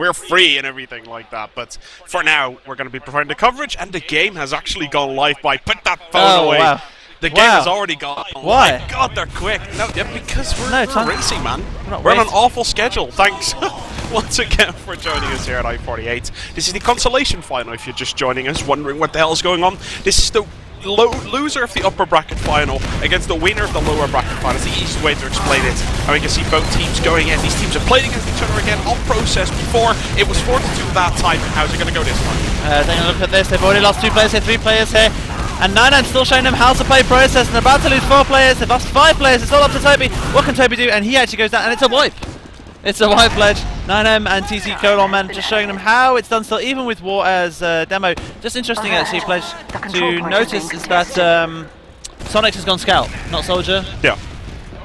we're free and everything like that. But for now, we're going to be providing the coverage, and the game has actually gone live. Byte, put that phone away. Wow. The game has already gone. Why? My God, they're quick. No, yeah, because we're racing, man. We're on an awful schedule. Thanks once again for joining us here at i48. This is the Consolation final. If you're just joining us, wondering what the hell is going on, this is the loser of the upper bracket final against the winner of the lower bracket final. It's the easiest way to explain it. And we can see both teams going in. These teams have played against each other again on process before. It was 4-2 that time. How's it going to go this time? Taking a look at this, they've already lost 2 players here, 3 players here. And Nymthae still showing them how to play process, and they're about to lose 4 players. They've lost 5 players. It's all up to Toby. What can Toby do? And he actually goes down, and it's a wipe. It's a wipe pledge. Nymthae and TC Colonmen just showing them how it's done still, even with War as demo. Just interesting actually, pledge to notice is that SoniX has gone scout, not soldier. Yeah.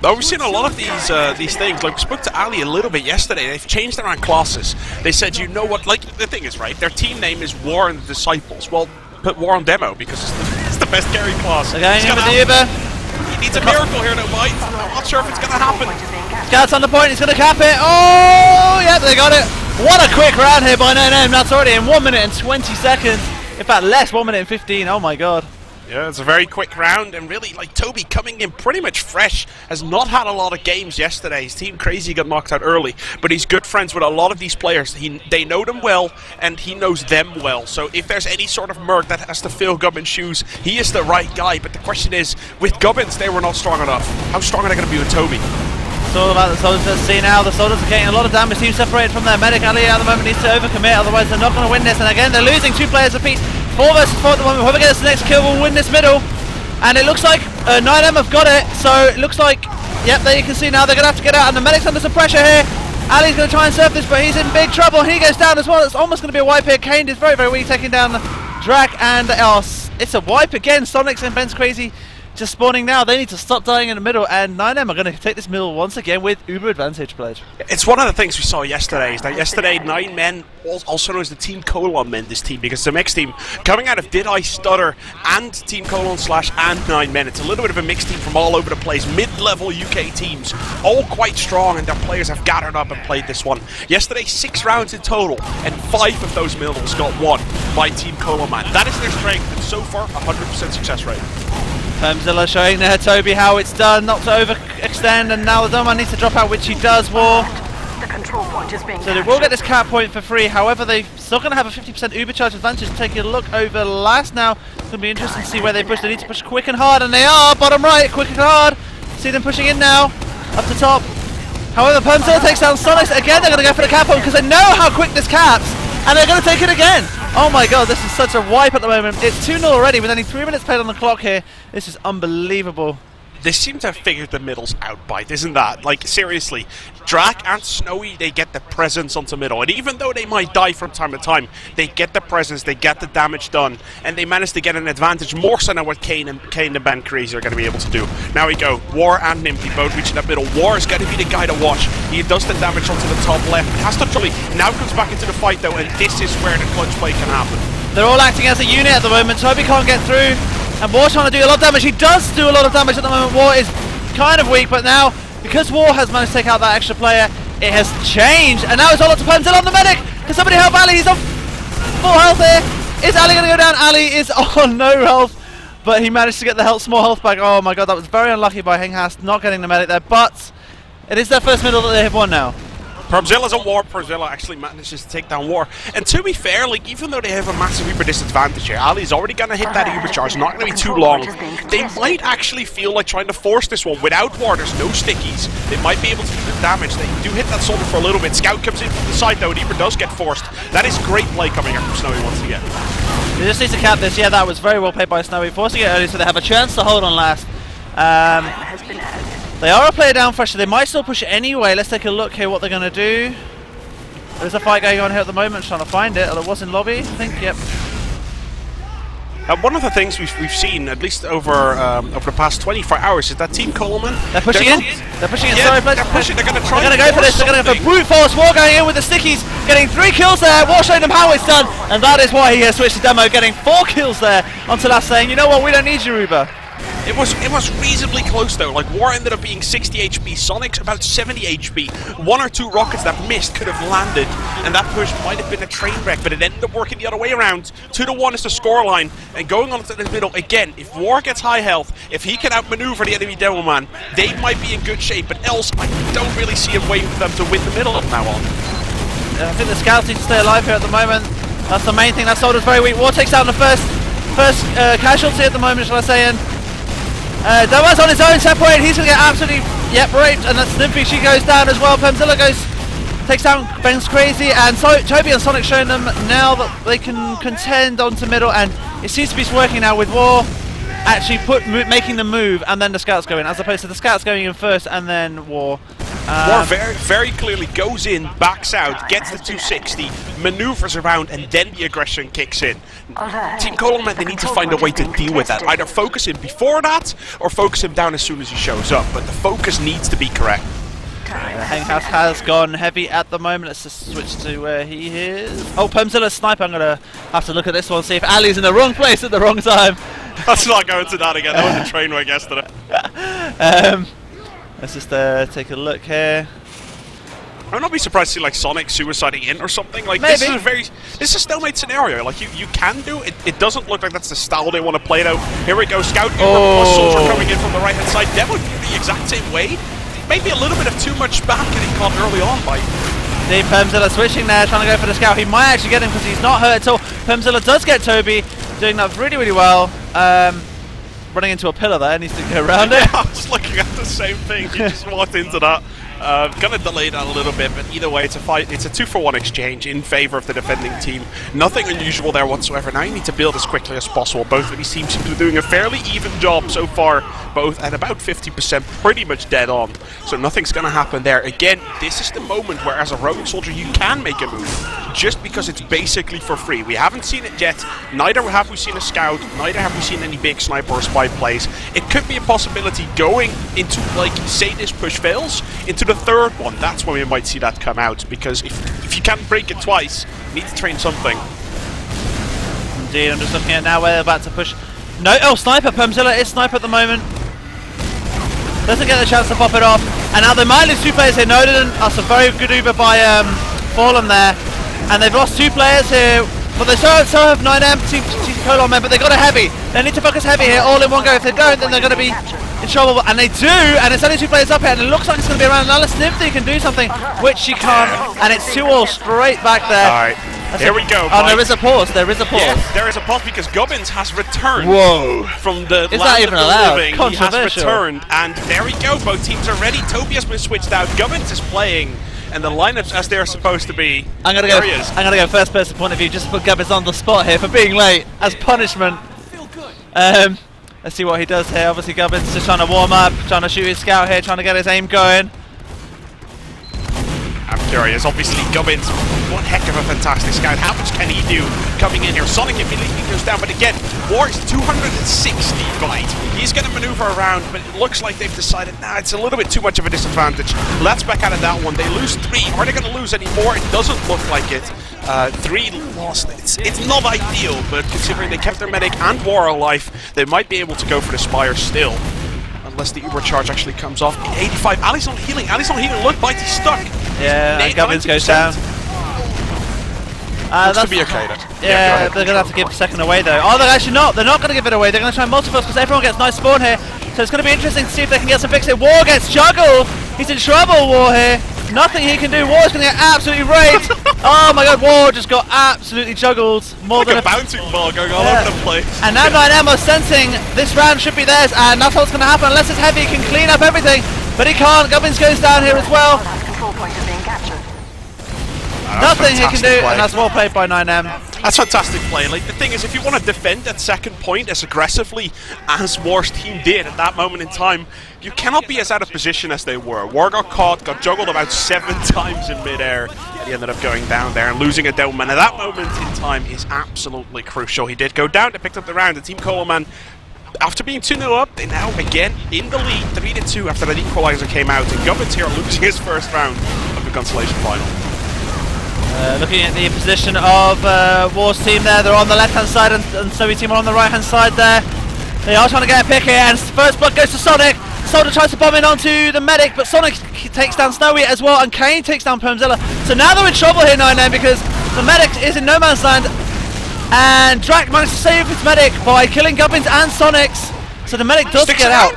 We've seen a lot of these things. Like, we spoke to Ali a little bit yesterday. They've changed around classes. They said, you know what? Like, the thing is, right? Their team name is War and the Disciples. Well, put War on demo because it's the best carry class. Okay, in with the Uber. He needs a miracle here now, Byte. I'm not sure if it's going to happen. Scout's on the point, he's going to cap it. Oh, yeah, they got it. What a quick round here by Nymthae. That's already in 1 minute and 20 seconds. In fact, less, 1 minute and 15. Oh my God. Yeah, it's a very quick round, and really, like, Toby coming in pretty much fresh, has not had a lot of games yesterday. His team Crazy got knocked out early, but he's good friends with a lot of these players. They know them well, and he knows them well. So if there's any sort of merc that has to fill Gubbins' shoes, he is the right guy. But the question is, with Gubbins, they were not strong enough. How strong are they going to be with Toby? It's all about the soldiers. Let's see now. The soldiers are getting a lot of damage. Team separated from their medic. Ali at the moment needs to overcommit, otherwise they're not going to win this. And again, they're losing 2 players apiece. 4 versus 4 at the moment. Whoever gets the next kill will win this middle. And it looks like Nymthae have got it. So it looks like, yep, there you can see now they're going to have to get out. And the medic's under some pressure here. Ali's going to try and surf this, but he's in big trouble. He goes down as well. It's almost going to be a wipe here. Kane is very, very weak, taking down Drack. And it's a wipe again. SoniX and BenscRzy just spawning now. They need to stop dying in the middle, and Nymthae are going to take this middle once again with uber advantage pledge. It's one of the things we saw yesterday, is that yesterday 9 men, also known as the Team Colonmen, this team, because the mixed team coming out of Did I Stutter and Team Colon / and 9 men. It's a little bit of a mixed team from all over the place, mid-level UK teams, all quite strong, and their players have gathered up and played this one. Yesterday, 6 rounds in total, and 5 of those middles got won by Team Colonmen. That is their strength, and so far, 100% success rate. Permzilla showing there Toby how it's done, not to overextend, and now the Doman needs to drop out, which he does. War. The control point is being so they will get this cap point for free. However, they're still going to have a 50% uber charge advantage. Taking a look over last now, it's going to be interesting to see where they push. They need to push quick and hard, and they are bottom right, quick and hard. See them pushing in now, up to top. However, Permzilla takes down SoniX again. They're going to go for the cap point because they know how quick this caps, and they're going to take it again. Oh my God, this is such a wipe at the moment. It's 2-0 already with only 3 minutes played on the clock here. This is unbelievable. They seem to have figured the middles out, Byte, isn't that? Like, seriously, Drack and SnowiE, they get the presence onto middle, and even though they might die from time to time, they get the presence, they get the damage done, and they manage to get an advantage more so than what Kane and BenscRzy are going to be able to do. Now we go, War and Nymthae both reaching that middle. War is going to be the guy to watch. He does the damage onto the top left, has to truly, now comes back into the fight though, and this is where the clutch play can happen. They're all acting as a unit at the moment. Toby can't get through. And War trying to do a lot of damage. He does do a lot of damage at the moment. War is kind of weak, but now, because War has managed to take out that extra player, it has changed. And now it's all up to Permzilla on the medic. Can somebody help Ali? He's on full health here. Is Ali going to go down? Ali is on no health, but he managed to get the small health back. Oh my God, that was very unlucky by Henghast not getting the medic there, but it is their first middle that they have won now. Permzilla's a War. Permzilla actually manages to take down War. And to be fair, like, even though they have a massive uber disadvantage here, Ali's already going to hit that uber charge, not going to be too long. They might actually feel like trying to force this one. Without War, there's no stickies. They might be able to do the damage. They do hit that soldier for a little bit. Scout comes in from the side though, and uber does get forced. That is great play coming out from SnowiE once again. They just need to cap this. Yeah, that was very well played by SnowiE, forcing it early so they have a chance to hold on last. They are a player down fresh, so they might still push it anyway. Let's take a look here what they're going to do. There's a fight going on here at the moment, trying to find it. It was in lobby, I think, yep. One of the things we've seen, at least over the past 24 hours, is that Team Colonmen... They're pushing in. They're pushing in. Yeah, sorry, they're pushing. They're going to try. They're going to go for this. They're going to go for brute force. War going in with the stickies, getting 3 kills there. War showing them how it's done, and that is why he has switched to demo, getting 4 kills there onto last, saying, you know what, we don't need you, Uber. It was reasonably close though. Like War ended up being 60 HP, SoniX about 70 HP. One or two rockets that missed could have landed, and that push might have been a train wreck, but it ended up working the other way around. 2-1 is the scoreline, and going on to the middle again. If War gets high health, if he can outmaneuver the enemy Devilman, they might be in good shape. But else, I don't really see a way for them to win the middle from now on. I think the scouts need to stay alive here at the moment. That's the main thing. That Soldier's very weak. War takes out the first casualty at the moment, shall I say, and Doma's on his own, separated. He's going to get absolutely, raped, and that's Nymthae. She goes down as well. Permzilla takes down BenscRzy, and Toby and Sonic showing them now that they can contend onto middle, and it seems to be working now with War actually making the move, and then the scouts go in, as opposed to the scouts going in first and then War. War very clearly goes in, backs out, gets the 260, maneuvers around, and then the aggression kicks in. Team Colonmen, they need to find a way to deal with that. Either focus him before that, or focus him down as soon as he shows up. But the focus needs to be correct. Henghast has gone heavy at the moment. Let's just switch to where he is. Oh, Permzilla's sniper. I'm going to have to look at this one, see if Ali's in the wrong place at the wrong time. Let's not go into that again. That was a train wreck yesterday. Let's just take a look here. I would not be surprised to see like Sonic suiciding in or something. Like maybe. this is a stalemate scenario. Like you can do it. It doesn't look like that's the style they want to play it out. Here we go, Scout plus Soldier coming in from the right hand side. Devil the exact same way. Maybe a little bit of too much spam getting caught early on by. The Permzilla switching there, trying to go for the Scout. He might actually get him because he's not hurt at all. Permzilla does get Toby, doing that really, really well. Running into a pillar there, needs to go around it. I was looking at the same thing. He just walked into that. Gonna delay that a little bit, but either way, it's a 2-for-1 exchange in favor of the defending team. Nothing unusual there whatsoever. Now you need to build as quickly as possible. Both of these teams seem to be doing a fairly even job so far, both at about 50%, pretty much dead on. So nothing's gonna happen there. Again, this is the moment where as a rogue soldier you can make a move, just because it's basically for free. We haven't seen it yet. Neither have we seen a scout, neither have we seen any big sniper or spy plays. It could be a possibility going into, like, say this push fails, into the third one. That's when we might see that come out, because if you can't break it twice, you need to train something. Indeed, I'm just looking at now where they're about to push. No, oh, sniper. Permzilla is sniper at the moment. Doesn't get the chance to pop it off. And now they might lose two players here. No, didn't. That's a very good Uber by Fallen there. And they've lost two players here. But they still have 9M, Team Colonmen, but they got a heavy. They need to focus heavy here, all in one go. If they don't, then they're going to be in trouble. And they do, and it's only two players up here, and it looks like it's going to be around. Unless Nymthae can do something, which she can't, and it's 2-all straight back there. Alright, here we go. Oh, there is a pause, there is a pause. Yeah, there is a pause because Gubbins has returned. Whoa. From the Is land that even of the allowed? living. He has returned, and there we go. Both teams are ready. Toby has been switched out. Gubbins is playing. And the lineups as they're supposed to be. I'm gonna go first person point of view, just to put Gubbins on the spot here for being late as punishment. Let's see what he does here. Obviously Gubbins just trying to warm up, trying to shoot his scout here, trying to get his aim going. I'm curious. Obviously Gubbins, one heck of a fantastic scout. How much can he do coming in here? Sonic immediately goes down, but again, War's 260 Byte. He's going to maneuver around, but it looks like they've decided, nah, it's a little bit too much of a disadvantage. Let's back out of that one. They lose 3. Are they going to lose any more? It doesn't look like it. 3 lost. It's not ideal, but considering they kept their medic and War alive, they might be able to go for the Spire still. Unless the Uber charge actually comes off. 85. Ali's not healing. Look, Byte, he's stuck. Yeah, Gubbins goes down. Looks to be okay then. Yeah, they're going to have to give a second away though. Oh, they're actually not. They're not going to give it away. They're going to try and multiple because everyone gets nice spawn here. So it's going to be interesting to see if they can get some fix here. War gets juggled. He's in trouble, War here. Nothing he can do. War's going to get absolutely raped. Oh my god, War just got absolutely juggled. More like than a bouncing ball going all over the place. And now 9M are sensing this round should be theirs, and that's what's going to happen unless it's heavy. He can clean up everything, but he can't. Gubbins goes down here as well. Nothing he can do, and that's well played by 9M. That's fantastic play. Like, the thing is, if you want to defend that second point as aggressively as War's team did at that moment in time, you cannot be as out of position as they were. War got caught, got juggled about 7 times in midair. He ended up going down there and losing a Devilman. At that moment in time is absolutely crucial. He did go down, they picked up the round. The Team Colonmen, after being 2-0 up, they now again in the lead, 3-2 after that equalizer came out. And Gubbins here losing his first round of the Consolation final. Looking at the position of War's team there, they're on the left hand side and SnowiE team are on the right hand side there. They are trying to get a pick here, and first blood goes to Sonic. Soldier tries to bomb in onto the medic, but Sonic takes down SnowiE as well, and Kane takes down Permzilla. So now they're in trouble here, 9M, because the medic is in no man's land, and Drack managed to save his medic by killing Gubbins and SoniX. So the medic does get out.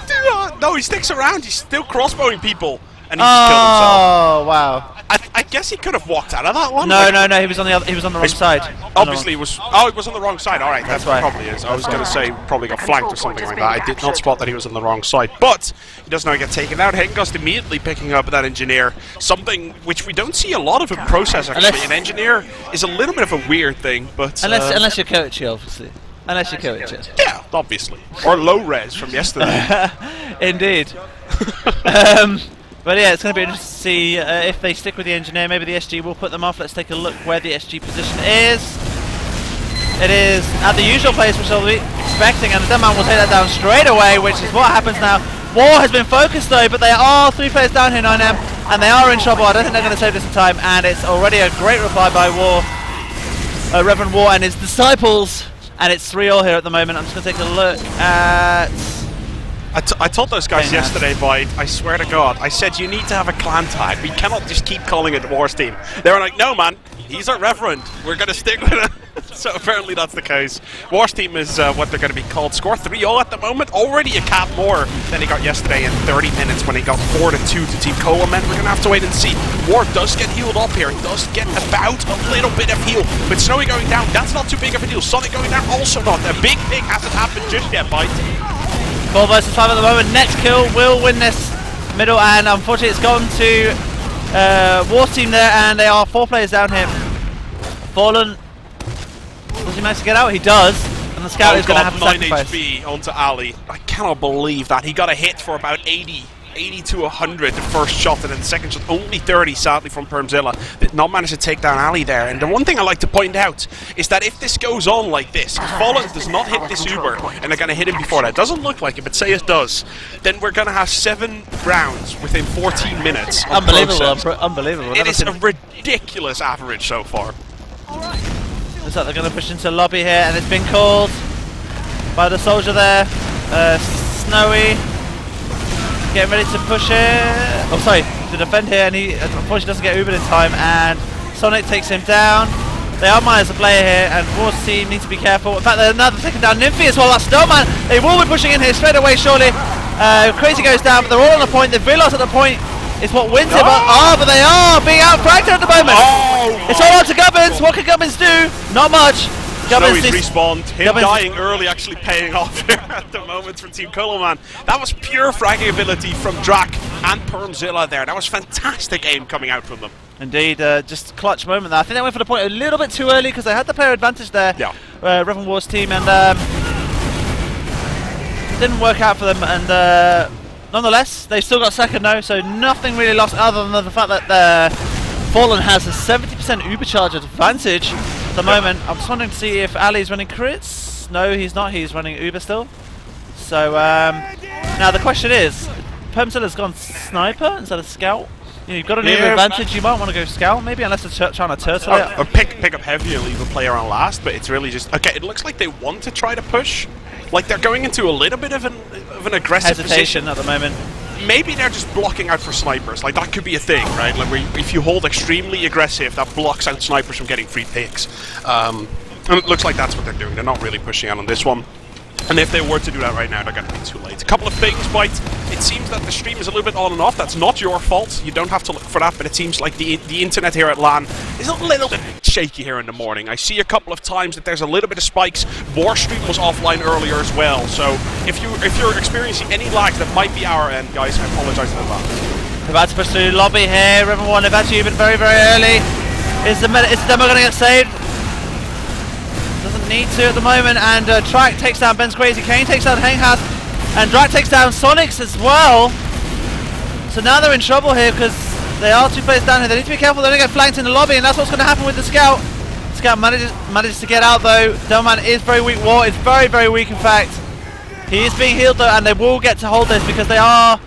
No, he sticks around. He's still crossbowing people, and he just killed himself. Oh wow! I guess he could have walked out of that one. No, he was on the other. He was on the wrong side. Obviously, it was. Oh, it was on the wrong side. All right, That's that right. probably is. I was going to say probably got flanked or something like that. I did not spot that he was on the wrong side, but he does now get taken out. Henghast immediately picking up that engineer, something which we don't see a lot of in process. Actually, an engineer is a little bit of a weird thing, but unless you're Koichi, obviously. Unless you're Koichi. Yeah, obviously. Or low res from yesterday. Indeed. But yeah, it's going to be interesting to see if they stick with the engineer. Maybe the SG will put them off. Let's take a look where the SG position is. It is at the usual place, which I'll be expecting, and the Deadman will take that down straight away, which is what happens now. War has been focused though, but they are 3 players down here, 9M, and they are in trouble. I don't think they're going to save this in time, and it's already a great reply by War, Reverend War and his disciples, and it's 3-all here at the moment. I'm just going to take a look at... I told those guys yesterday, Byte, I swear to God, I said you need to have a clan tag. We cannot just keep calling it War's team. They were like, no man, he's our reverend. We're going to stick with it. So apparently that's the case. War's team is what they're going to be called. Score 3-0 at the moment. Already a cap more than he got yesterday in 30 minutes when he got 4-2 to Team Colonmen. We're going to have to wait and see. War does get healed up here. He does get about a little bit of heal. But SnowiE going down, that's not too big of a deal. Sonic going down, also not. A big pick hasn't happened just yet, Byte. 4 versus 5 at the moment. Next kill will win this middle, and unfortunately it's gone to War's team there, and they are 4 players down here. Fallen, does he manage to get out? He does, and the scout is going to have to 9 sacrifice. HP onto Ali. I cannot believe that. He got a hit for about 80 to 100 the first shot, and then the second shot only 30 sadly from Permzilla. Did not manage to take down Ali there. And the one thing I like to point out is that if this goes on like this, if Fallen does not hit this Uber and they're going to hit him before that, doesn't look like it, but say it does, then we're going to have 7 rounds within 14 minutes. Unbelievable, unbelievable. It is a ridiculous average so far. Looks like they're going to push into lobby here, and it's been called by the soldier there, SnowiE. Getting ready to push it. Oh, sorry, to defend here, and he unfortunately doesn't get Ubered in time, and Sonic takes him down. They are minus a player here, and War's team needs to be careful. In fact, they're now taking down Nymthae as well. That's Snowman. They will be pushing in here straight away, surely. Crazy goes down, but they're all on the point. They've realised at the point is what wins it, but they are being outfranked at the moment. It's all on to Gubbins. What can Gubbins do? Not much. SnowiE's respawned. Him dying early actually paying off here at the moment for Team Colonmen. That was pure fragging ability from Drack and Permzilla there. That was fantastic aim coming out from them. Indeed, just clutch moment there. I think they went for the point a little bit too early because they had the player advantage there. Yeah. Reverend War's team, and didn't work out for them. And nonetheless, they still got second though, so nothing really lost other than the fact that Fallen has a 70% Uber charge advantage at the moment. I'm just wondering to see if Ali's running crits. No, he's not. He's running Uber still. So now the question is, Permzilla's gone sniper instead of scout. You know, you've got an Uber advantage. You might want to go scout, maybe, unless they're trying to turtle it. Or pick up heavy and leave a player on last. But it's really just okay. It looks like they want to try to push. Like they're going into a little bit of an aggressive hesitation position at the moment. Maybe they're just blocking out for snipers. Like that could be a thing, right? Like where if you hold extremely aggressive, that blocks out snipers from getting free picks. And it looks like that's what they're doing. They're not really pushing out on this one. And if they were to do that right now, they're going to be too late. A couple of things, Byte. It seems that the stream is a little bit on and off. That's not your fault. You don't have to look for that, but it seems like the internet here at LAN is a little bit shaky here in the morning. I see a couple of times that there's a little bit of spikes. War stream was offline earlier as well. So if you're experiencing any lag, that might be our end, guys. I apologize for that. They're about to push through lobby here. Everyone, they've actually been very, very early. Is the demo going to get saved? Doesn't need to at the moment, and Drack takes down BenscRzy, Kane takes down Henghast, and Drack takes down SoniX as well. So now they're in trouble here because they are 2 players down here. They need to be careful, they're going to get flanked in the lobby, and that's what's going to happen with the Scout. Scout manages to get out though. Delman is very weak, War is very, very weak in fact. He is being healed though, and they will get to hold this because they are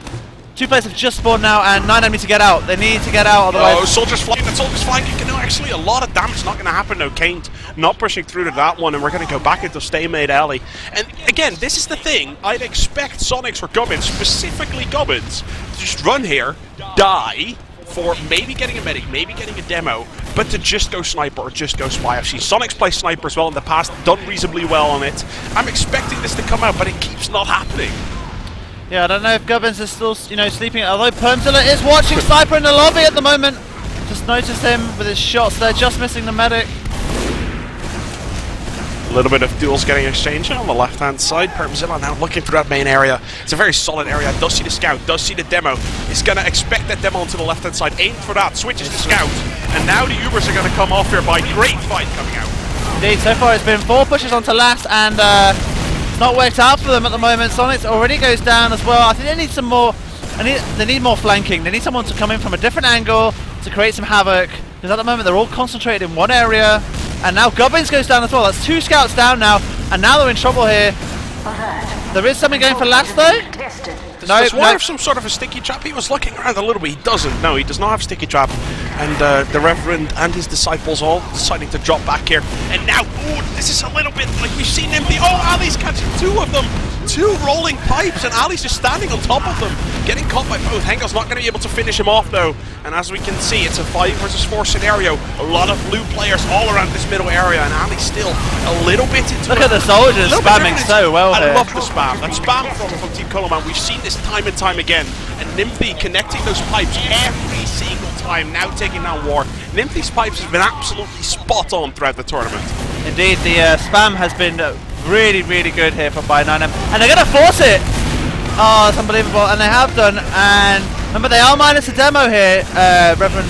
Two players have just spawned now, and 9M need to get out. They need to get out, otherwise... Oh, Soldier's flying, and Soldier's flying. No, actually, a lot of damage not going to happen. No, Kane not pushing through to that one, and we're going to go back into stalemate alley. And again, this is the thing. I'd expect SoniX or Gubbins, specifically Gubbins, to just run here, die, for maybe getting a medic, maybe getting a demo, but to just go sniper or just go spy. I've seen SoniX play sniper as well in the past, done reasonably well on it. I'm expecting this to come out, but it keeps not happening. Yeah, I don't know if Gubbins is still, you know, sleeping, although Permzilla is watching Sniper in the lobby at the moment. Just noticed him with his shots there, just missing the medic. A little bit of duels getting exchanged on the left-hand side. Permzilla now looking through that main area. It's a very solid area. Does see the scout, does see the demo. He's going to expect that demo onto the left-hand side. Aim for that, switches to scout. And now the Ubers are going to come off here by great fight coming out. Indeed, so far it's been 4 pushes onto last, and it's not worked out for them at the moment. SoniX already goes down as well. I think they need some more. They need more flanking. They need someone to come in from a different angle to create some havoc. Because at the moment they're all concentrated in one area. And now Gubbins goes down as well. That's 2 scouts down now, and now they're in trouble here. There is something going for last though. Does War have some sort of a sticky trap? He was looking around a little bit. He doesn't. No, he does not have sticky trap. And the Reverend and his disciples all deciding to drop back here. And now, ooh, this is a little bit like we've seen Nymthae. Oh, Ali's catching 2 of them. 2 rolling pipes, and Ali's just standing on top of them, getting caught by both. Henghast not going to be able to finish him off though. And as we can see, it's a 5 versus 4 scenario. A lot of blue players all around this middle area, and Ali's still a little bit into Look at the soldiers spamming so well here. I love the spam. That spam from Team Colonmen. We've seen this time and time again. And Nymthae connecting those pipes every single time, now taking down War. Nymthe's pipes has been absolutely spot on throughout the tournament. Indeed, the spam has been really, really good here from Byte 9M. And they're going to force it! Oh, it's unbelievable. And they have done. And remember, they are minus a demo here, Reverend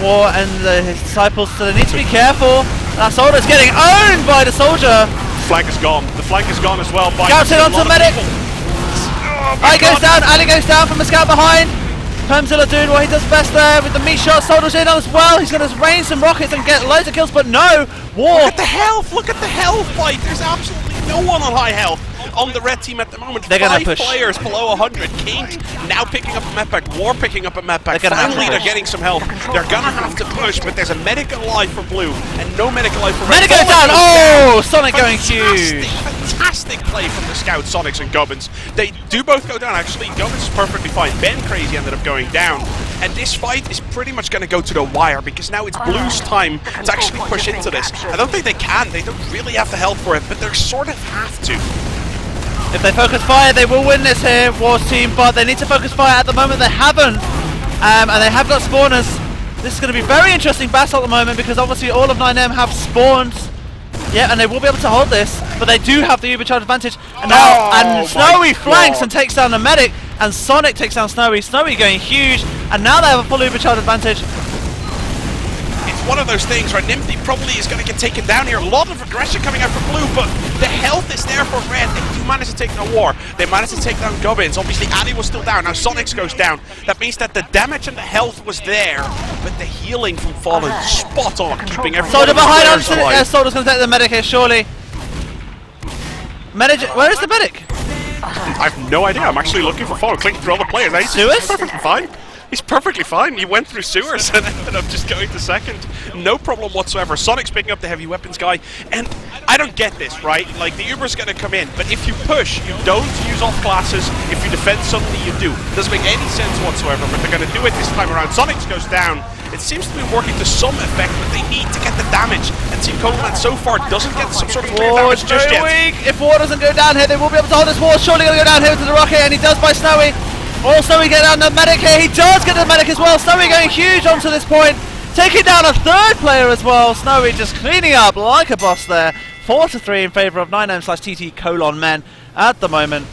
War and his disciples, so they need to be careful. That soldier's getting owned by the soldier. Flank is gone. The flank is gone as well. Scouts in onto the medic. Ali goes down. Ali goes down from the scout behind. Permzilla doing what he does best there with the meat shot. Soldiers in as well. He's going to rain some rockets and get loads of kills, but no. War. Look at the health. Look at the health fight. There's absolutely no one on high health on the red team at the moment. They're going to push. 5 players below 100. Kane now picking up a medpack. War picking up a medpack. Finally, they're getting some health. They're going to have to push, but there's a medic alive for blue and no medic alive for red. Medic goes down. Oh, Sonic going huge. Fantastic play from the scouts, SoniX and Gubbins. They do both go down, actually. Gubbins is perfectly fine. BenscRzy ended up going down. And this fight is pretty much going to go to the wire, because now it's Blue's time to actually push into this. I don't think they can. They don't really have the health for it, but they sort of have to. If they focus fire, they will win this here, War's team, but they need to focus fire. At the moment, they haven't. And they have got spawners. This is going to be very interesting battle at the moment, because obviously all of 9M have spawned. Yeah, and they will be able to hold this, but they do have the Ubercharge advantage. And now, SnowiE flanks and takes down the medic, and Sonic takes down SnowiE. SnowiE going huge, and now they have a full Ubercharge advantage. It's one of those things where Nymthae probably is going to get taken down here. A lot of aggression coming out for Blue, but the health is there for Red. They do manage to take down War. They managed to take down Gubbins. Obviously, Ali was still down. Now SoniX goes down. That means that the damage and the health was there, but the healing from Fallen spot on, keeping everyone Soldier behind on. Soldier's going to take the medic here, surely. Medic, where is the medic? I have no idea. I'm actually looking for Fallen, clicking through all the players. He's perfectly fine. He's perfectly fine. He went through sewers and ended up just going to second. No problem whatsoever. SoniX picking up the heavy weapons guy. And I don't get this, right? Like, the Uber's going to come in, but if you push, you don't use off classes. If you defend, suddenly you do. Doesn't make any sense whatsoever, but they're going to do it this time around. SoniX goes down. It seems to be working to some effect, but they need to get the damage. And Team Colonmen so far doesn't get some sort of clear damage just yet. Weak. If War doesn't go down here, they will be able to hold this. War surely going to go down here to the rocket, and he does by SnowiE. Also, we get down the medic here. He does get the medic as well. SnowiE going huge onto this point, taking down a 3rd player as well. SnowiE just cleaning up like a boss there. 4-3 in favour of 9M/TT Colonmen at the moment.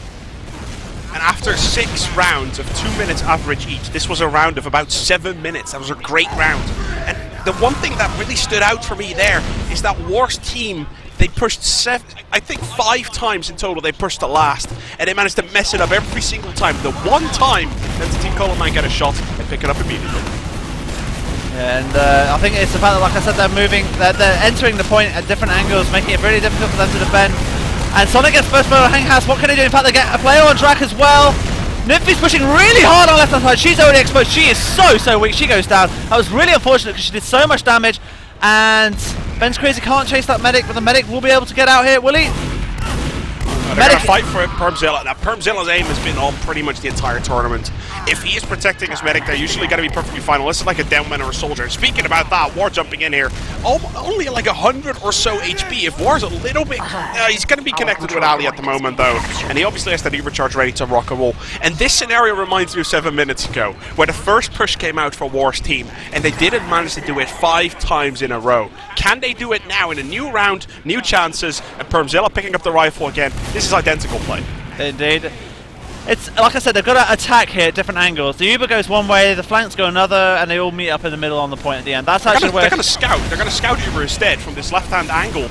And after 6 rounds of 2 minutes average each, this was a round of about 7 minutes. That was a great round. And the one thing that really stood out for me there is that War's team, they pushed 5 times in total. They pushed the last, and they managed to mess it up every single time. The one time that the Team Colonmen get a shot, they pick it up immediately. And I think it's the fact that, like I said, they're entering the point at different angles, making it really difficult for them to defend. And Sonic gets first blow on Henghast. What can they do? In fact, they get a player on Drack as well. Nymthae's pushing really hard on left hand side. She's already exposed. She is so weak. She goes down. That was really unfortunate because she did so much damage. And BenscRzy can't chase that medic, but the medic will be able to get out here, will he? They're going to fight for Permzilla. Now, Permzilla's aim has been on pretty much the entire tournament. If he is protecting his medic, they're usually going to be perfectly fine, unless it's like a downman or a soldier. Speaking about that, War jumping in here. Only like 100 or so HP. If War's a little bit... he's going to be connected with Ali at the moment, though. And he obviously has that overcharge ready to rock and roll. And this scenario reminds me of 7 minutes ago, where the first push came out for War's team, and they didn't manage to do it 5 times in a row. Can they do it now in a new round, new chances, and Permzilla picking up the rifle again? This is identical play. Indeed. It's like I said, they've got to attack here at different angles. The Uber goes one way, the flanks go another, and they all meet up in the middle on the point at the end. That's actually where they're going to scout. They're going to scout Uber instead from this left-hand angle.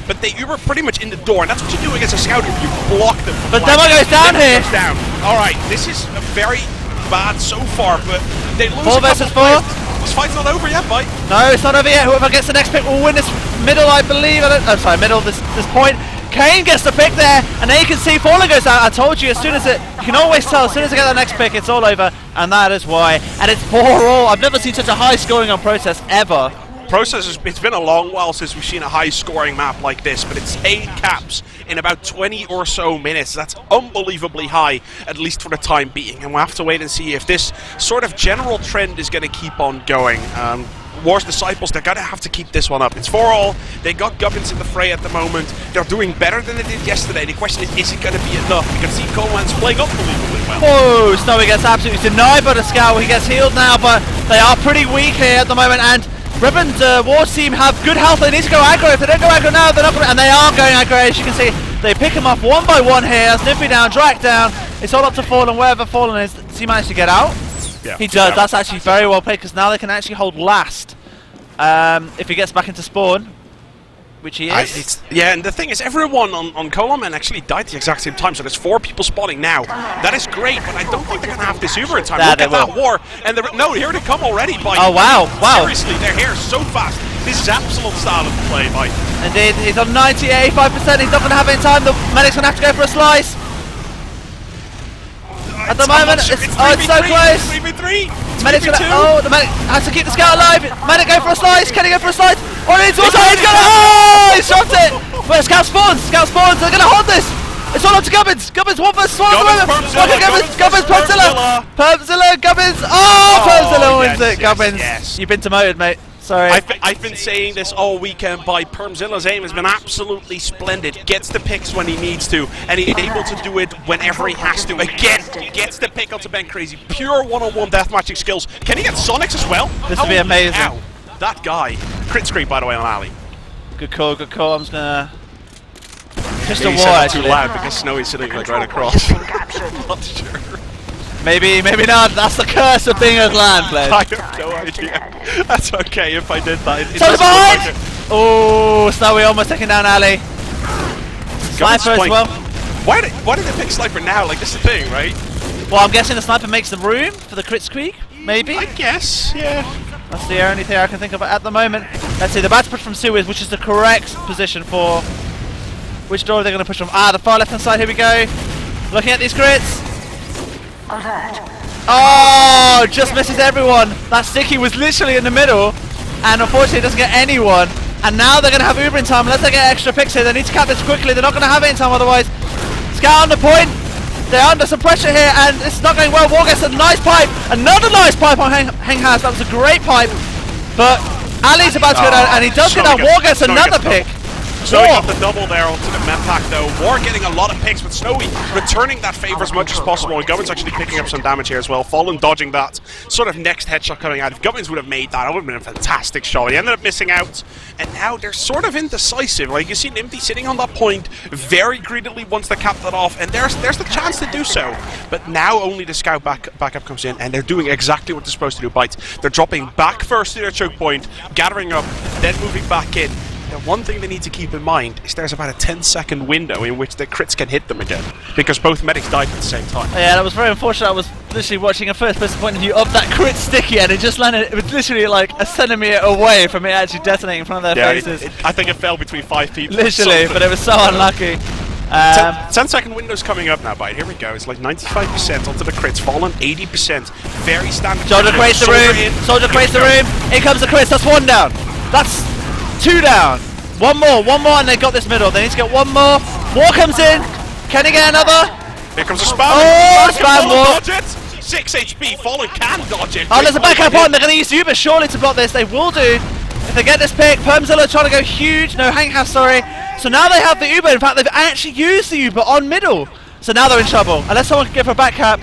But they Uber pretty much in the door, and that's what you do against a scouter. You block them. But Demo goes down here. Down. All right, this is very bad so far, but they lose 4 versus 4. This fight's not over yet, Byte. No, it's not over yet. Whoever gets the next pick will win this middle, I believe. This point. Kane gets the pick there, and there you can see Fallen goes out. I told you, as soon as you can always tell, as soon as I get the next pick, it's all over, and that is why. And it's 4-all. I've never seen such a high scoring on Process ever. Process, it's been a long while since we've seen a high scoring map like this, but it's 8 caps in about 20 or so minutes. That's unbelievably high, at least for the time being, and we'll have to wait and see if this sort of general trend is going to keep on going. War's Disciples, they're going to have to keep this one up. It's 4-all. They got Gubbins in the fray at the moment. They're doing better than they did yesterday. The question is it going to be enough? You can see Colonmen's playing unbelievably well. Oh, SnowiE gets absolutely denied by the scout. He gets healed now, but they are pretty weak here at the moment. And Ribbon's War's team have good health. They need to go aggro. If they don't go aggro now, they're not going to. And they are going aggro. As you can see, they pick him off one by one here. Nymthae down, Drack down. It's all up to Fallen. Wherever Fallen is, does he manage to get out? Yeah, he does. That's actually very well played, because now they can actually hold last. If he gets back into spawn, which he is. Yeah, and the thing is, everyone on Colonmen actually died at the exact same time, so there's 4 people spawning now. That is great, but I don't think they're going to have this Uber in time. Look at that War. And no, here they come already, Byte. Oh, wow. Seriously, they're here so fast. This is absolute style of play, Byte. Indeed, he's on 90, 85%. He's not going to have it in time. The medic's going to have to go for a slice. At the moment, it's so close. 3v3. Medic's gonna, the medic has to keep the scout alive. Medic go for a slice. Can he go for a slice? Oh, he's also he's gonna. Oh, he shot it. But scout spawns. They're gonna hold this. It's all up to Gubbins. Gubbins 1 versus 1. Gubbins, Permzilla, Gubbins. Oh, Permzilla wins it. Gubbins, yes. You've been demoted, mate. Sorry. I've been saying this all weekend. Byte, Permzilla's aim has been absolutely splendid. Gets the picks when he needs to, and he's able to do it whenever he has to. Again, gets the pick onto BenscRzy. Pure one-on-one deathmatching skills. Can he get SoniX as well? This would be amazing. Ow. That guy. Crit screen, by the way, on Ali. Good call. I'm just gonna... Just a war, actually. Too loud because SnowiE's sitting like right across. Not sure. Maybe not. That's the curse of being a LAN player. I have no idea. That's okay if I did that. So behind! Oh, SnowiE almost taking down Ali. Sniper as well. Why did they pick Sniper now? Like, this is the thing, right? Well, I'm guessing the Sniper makes the room for the crit squeak, maybe? I guess, yeah. That's the only thing I can think of at the moment. Let's see, the bad push from SnowiE, which is the correct position for... Which door are they going to push from? The far left-hand side, here we go. Looking at these crits. Oh, just misses everyone. That sticky was literally in the middle, and unfortunately doesn't get anyone. And now they're going to have Uber in time. Unless they get extra picks here, they need to cap this quickly. They're not going to have it in time otherwise. Scout on the point. They're under some pressure here, and it's not going well. War gets a nice pipe. Another nice pipe on Henghast. That was a great pipe. But Ali's about to go down, and he does get that. War gets another pick. SnowiE got the double there onto the Nymthae though. War getting a lot of picks, but SnowiE returning that favour as much as possible. And Gubbins actually picking up some damage here as well. Fallen dodging that sort of next headshot coming out. If Gubbins would have made that, it would have been a fantastic shot. He ended up missing out, and now they're sort of indecisive. Like, you see Nymthae sitting on that point, very greedily wants to cap that off, and there's the chance to do so. But now only the scout backup comes in, and they're doing exactly what they're supposed to do. Byte. They're dropping back first to their choke point, gathering up, then moving back in. The one thing they need to keep in mind is there's about a 10-second window in which the crits can hit them again, because both medics died at the same time. Yeah, that was very unfortunate. I was literally watching a first-person point of view of that crit sticky, and it just landed. It was literally like a centimetre away from it actually detonating in front of their faces. I think it fell between 5 people. Literally, but it was so unlucky. 10-second window's coming up now, Byte. Here we go. It's like 95% onto the crits, fallen 80%. Very standard. Soldier creates the room. Soldier creates the room. In comes the crits. That's 1 down. That's 2 down. One more, and they got this middle. They need to get 1 more. War comes in. Can he get another? Here comes a spam. Oh, spam war. Dodge it. 6 HP. Fallen can dodge it. Oh, there's a backup on. They're going to use Uber surely to block this. They will do. If they get this pick, Permzilla trying to go huge. No, Henghast, sorry. So now they have the Uber. In fact, they've actually used the Uber on middle. So now they're in trouble. Unless someone can give a back cap.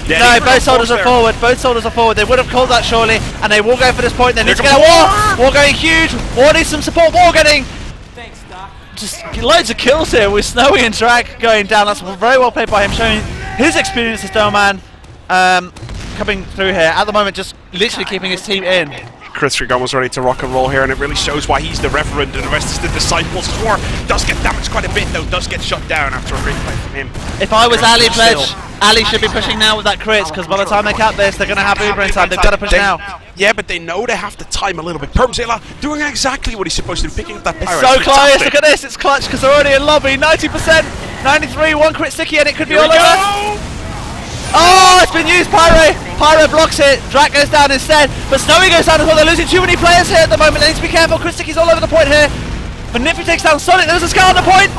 Yeah, no, both soldiers are forward. Both soldiers are forward. They would have called that surely, and they will go for this point. They need to get a war. War going huge. War needs some support. War getting just loads of kills here with SnowiE and Drack going down. That's very well played by him, showing his experience as Doman coming through here. At the moment, just literally keeping his team in. Chris Gubbins ready to rock and roll here, and it really shows why he's the Reverend and the rest is the Disciples. War does get damaged quite a bit though, does get shut down after a great play from him. If I was Ali Pledge, Ali should be pushing now with that crits, because by the time they cap this, they're going to have Uber inside. They've got to push now. Yeah, but they know they have to time a little bit. Permzilla doing exactly what he's supposed to do, picking up that It's pirate. so close, look at this, it's clutch because they're already in lobby. 90%, 93, 1 crit sticky, and it could be all over. Oh, it's been used, Pyro! Pyro blocks it, Drack goes down instead, but SnowiE goes down as well. They're losing too many players here at the moment. They need to be careful. Chris Sticky's all over the point here. But Nymthae takes down SoniX. There's a scout on the point.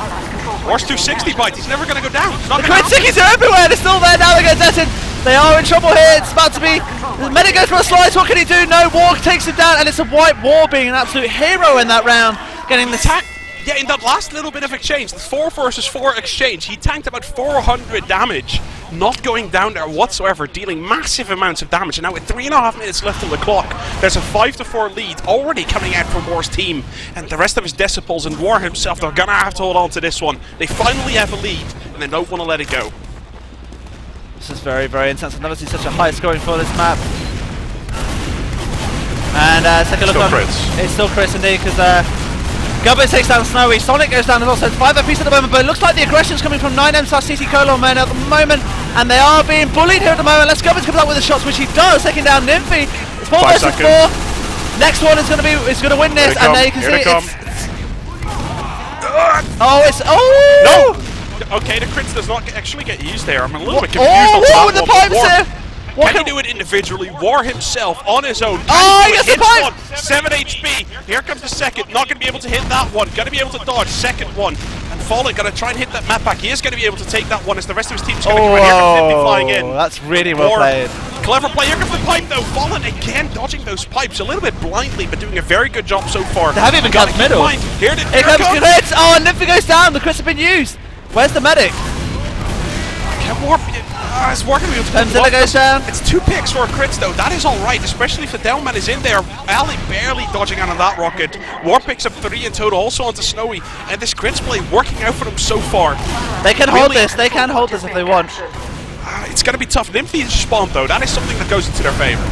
War's 260 Byte. He's never going to go down. The Chris Stickies are everywhere. They're still there now. They're going to detonate. They are in trouble here. It's about to be. The medic goes for a slice. What can he do? No, War takes him down, and it's a white War being an absolute hero in that round, getting the attack. Yeah, in that last little bit of exchange, the 4 versus 4 exchange, he tanked about 400 damage, not going down there whatsoever, dealing massive amounts of damage. And now with 3.5 minutes left on the clock, there's a 5-4 lead already coming out from War's team. And the rest of his Decibels and War himself, they're going to have to hold on to this one. They finally have a lead, and they don't want to let it go. This is very, very intense. I've never seen such a high scoring for this map. And take a look on. It's still Chris indeed, because Gubbins takes down SnowiE. SoniX goes down as well, so it's 5 apiece at the moment, but it looks like the aggression's coming from 9M/CC Colonmen at the moment, and they are being bullied here at the moment. Let's Gubbins comes up with the shots, which he does, taking down Nymthae. It's 4 versus 4. Next one is going to win this, and there you can see No! Okay, the crits does not actually get used there. I'm a little bit confused on War with the pipes here! Can he do it individually? War himself on his own. Oh, he gets the pipe! 7 HP. Here comes the second. Not going to be able to hit that one. Going to be able to dodge. Second one. And Fallen going to try and hit that map back. He is going to be able to take that one as the rest of his team's going to come in. Here comes Nymthae flying in. That's really well played. Clever play. Here comes the pipe though. Fallen again dodging those pipes a little bit blindly, but doing a very good job so far. They haven't even got the middle. Here comes crits. Oh, and Nymthae goes down. The crits have been used. Where's the medic? Can't warp it. It's working. Permzilla goes down. It's 2 picks for crits though. That is alright, especially if the Doman is in there. Ali barely dodging out of that rocket. War picks up 3 in total, also onto SnowiE. And this crits play working out for them so far. They can hold this. They can hold this if they want. It's going to be tough. Nymthae is spawned though. That is something that goes into their favour.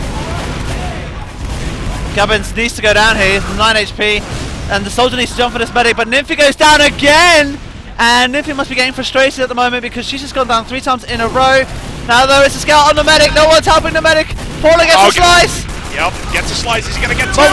Gubbins needs to go down here. He's 9 HP. And the soldier needs to jump for this medic. But Nymthae goes down again. And Nymthae must be getting frustrated at the moment because she's just gone down 3 times in a row. Now there is a scout on the medic. No one's helping the medic. Falling gets a slice. Yep, gets a slice. He's going to get 2. But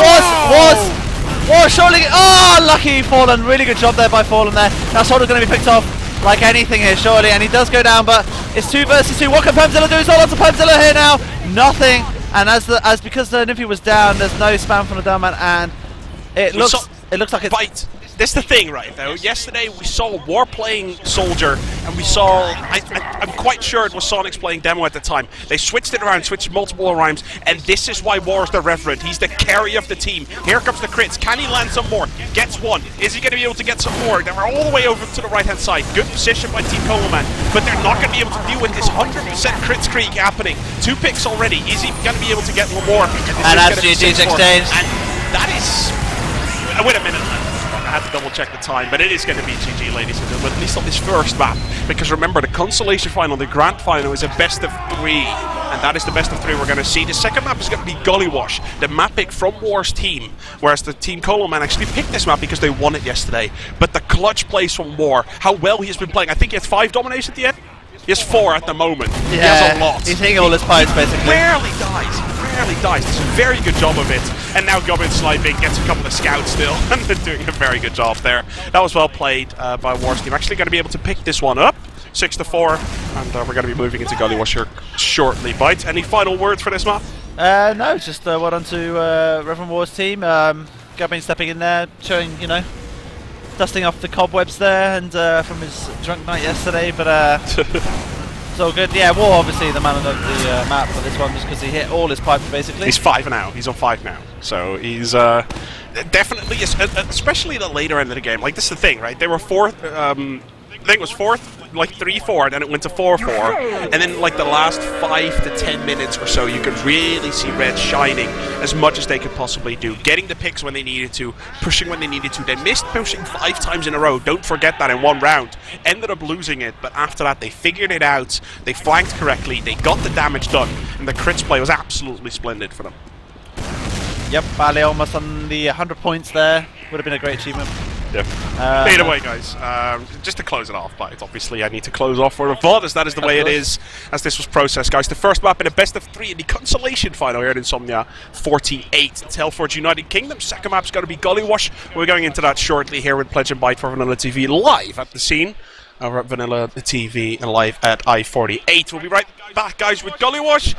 was surely. Oh, lucky Fallen. Really good job there by Fallen there. Now Soldier's going to be picked off like anything here, surely. And he does go down, but it's 2 versus 2. What can Permzilla do? It's all on to Permzilla here now. Nothing. And because the Nymthae was down, there's no spam from the downman, and it looks like it's Byte. This is the thing, right, though. Yesterday we saw War playing Soldier, and we saw, I'm quite sure it was SoniX playing Demo at the time. They switched it around, switched multiple rhymes, and this is why War is the Reverend. He's the carry of the team. Here comes the crits. Can he land some more? Gets 1. Is he going to be able to get some more? They're all the way over to the right-hand side. Good position by Team Colonmen, but they're not going to be able to deal with this 100% crit streak happening. 2 picks already. Is he going to be able to get 1 more? And that's GG's exchange. And that is... wait a minute. I had to double check the time, but it is going to be GG, ladies and gentlemen, at least on this first map. Because remember, the Consolation final, the Grand Final, is a best of 3. And that is the best of 3 we're going to see. The second map is going to be Gullywash, the map pick from War's team. Whereas the Team Colonmen actually picked this map because they won it yesterday. But the clutch plays from War, how well he has been playing. I think he has 5 domination at the end. He has 4 at the moment. Yeah, he has a lot. He's hitting all his pipes, basically. He rarely dies. He barely dies. Does a very good job of it. And now Gubbins sniping, gets a couple of scouts still, and they're doing a very good job there. That was well played by Wars team. Actually going to be able to pick this one up. 6-4, and we're going to be moving into Gullywash here shortly. Byte, any final words for this map? No, just well done to Reverend Wars team. Gubbins stepping in there, showing, you know, dusting off the cobwebs there, and from his drunk night yesterday, but it's all good. Yeah, War obviously the man of the map for this one, just because he hit all his pipes basically. He's 5 now. He's on 5 now. So he's definitely, especially the later end of the game. Like, this is the thing, right? They were 4th. I think it was 4th, like 3-4, and then it went to 4-4, and then like the last 5 to 10 minutes or so, you could really see Red shining as much as they could possibly do, getting the picks when they needed to, pushing when they needed to. They missed pushing 5 times in a row. Don't forget that in one round. Ended up losing it, but after that they figured it out. They flanked correctly. They got the damage done, and the crits play was absolutely splendid for them. Yep, Bali almost on the 100 points there. Would have been a great achievement. Yep. Either way, guys, just to close it off, but obviously I need to close off for the VOD, as that is the way it is, as this was processed, guys. The first map in a best of 3 in the Consolation final here at Insomnia 48, Telforge United Kingdom. Second map's got to be Gullywash. We're going into that shortly here with Pledge and Byte for VanillaTV live at the scene. Over at VanillaTV and live at i48. We'll be right back, guys, with Gullywash.